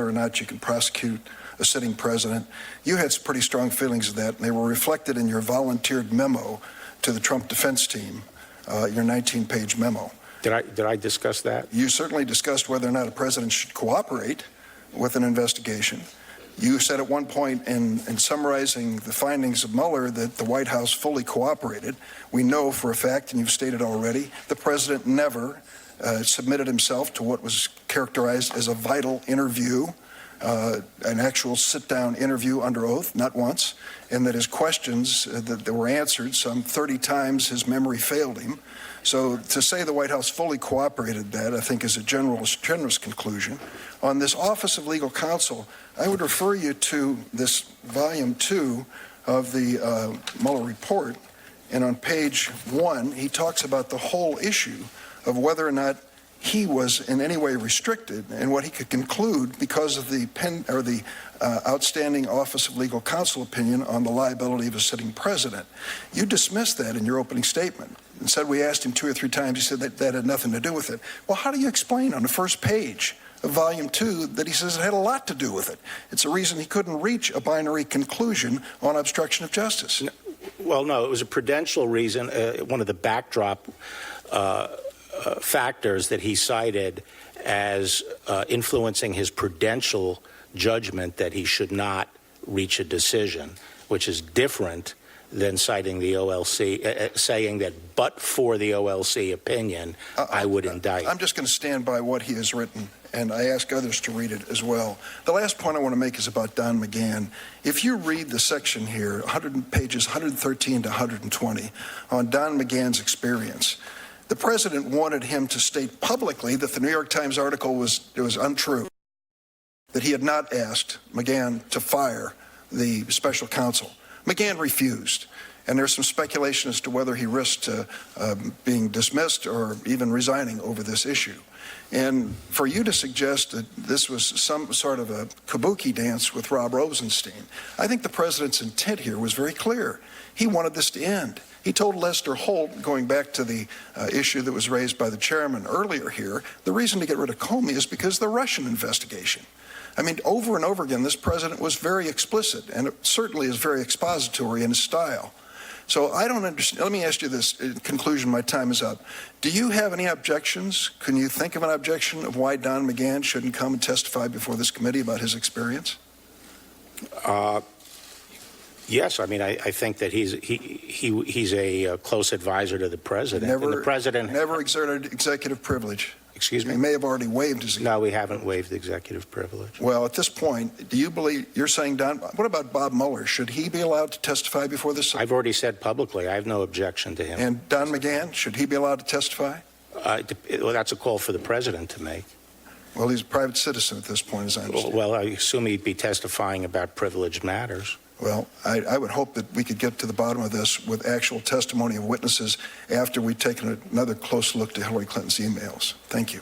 whether or not you can prosecute a sitting president. You had some pretty strong feelings of that, and they were reflected in your volunteered memo to the Trump defense team, your 19-page memo. Did I discuss that? You certainly discussed whether or not a president should cooperate with an investigation. You said at one point in summarizing the findings of Mueller that the White House fully cooperated. We know for a fact, and you've stated already, the president never submitted himself to what was characterized as a vital interview, an actual sit-down interview under oath, not once, and that his questions that were answered some 30 times, his memory failed him. So to say the White House fully cooperated that, I think, is a generous conclusion. On this Office of Legal Counsel, I would refer you to this Volume 2 of the Mueller report, and on page 1, he talks about the whole issue of whether or not he was in any way restricted and what he could conclude because of the outstanding Office of Legal Counsel opinion on the liability of a sitting president. You dismissed that in your opening statement and said we asked him 2 or 3 times. He said that had nothing to do with it. Well, how do you explain on the first page of Volume 2 that he says it had a lot to do with it? It's a reason he couldn't reach a binary conclusion on obstruction of justice. Well, no, it was a prudential reason. One of the backdrop factors that he cited as influencing his prudential judgment that he should not reach a decision, which is different than citing the OLC, saying that but for the OLC opinion, I would indict. I'm just going to stand by what he has written, and I ask others to read it as well. The last point I want to make is about Don McGahn. If you read the section here, pages 113 to 120, on Don McGahn's experience, the president wanted him to state publicly that the New York Times article was untrue, that he had not asked McGahn to fire the special counsel. McGahn refused, and there's some speculation as to whether he risked being dismissed or even resigning over this issue. And for you to suggest that this was some sort of a kabuki dance with Rob Rosenstein, I think the president's intent here was very clear. He wanted this to end. He told Lester Holt, going back to the issue that was raised by the chairman earlier here, the reason to get rid of Comey is because of the Russian investigation. I mean, over and over again, this president was very explicit, and it certainly is very expository in his style. So I don't understand. Let me ask you this. In conclusion, my time is up. Do you have any objections? Can you think of an objection of why Don McGahn shouldn't come and testify before this committee about his experience? Yes, I mean, I think that he's a close advisor to the president. Never, and the president never exerted executive privilege. Excuse me? He may have already waived his. No, we haven't waived the executive privilege. Well, at this point, do you believe, you're saying Don, what about Bob Mueller? Should he be allowed to testify before this? I've already said publicly, I have no objection to him. And Don McGahn, should he be allowed to testify? Well, that's a call for the president to make. Well, he's a private citizen at this point, as I understand. Well, I assume he'd be testifying about privileged matters. Well, I would hope that we could get to the bottom of this with actual testimony of witnesses after we've taken another close look to Hillary Clinton's emails. Thank you.